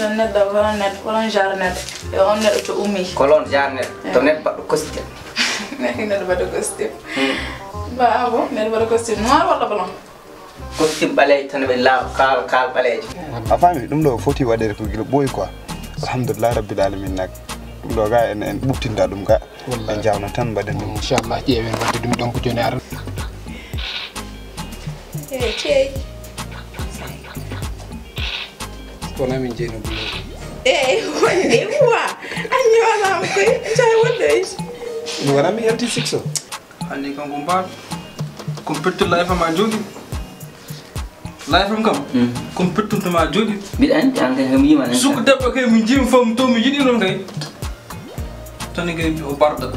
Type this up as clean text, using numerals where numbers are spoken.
net da kolon jarnet e on net to umi kolon jarnet to net ba costume net ba costume ba abo net ba costume noir wala blanc costume balay tan be la kal baleji afami dum do foti wadere ko gilo boy quoi alhamdulillah rabbil alamin nak dum do ga en bubtinda dum ga en jawna tan baden dum inshallah jeewen wadde dum donc joni ar Pehe kona min jeeno bu wonde wa anni wala ko tay wonde ni wala mi yanti sixo hande kan gumba compete life ma jogi life kam compete to ma jogi bid an tan kan mi man suku debbo kay min jim fam to mi yidi non kay tan kay o barda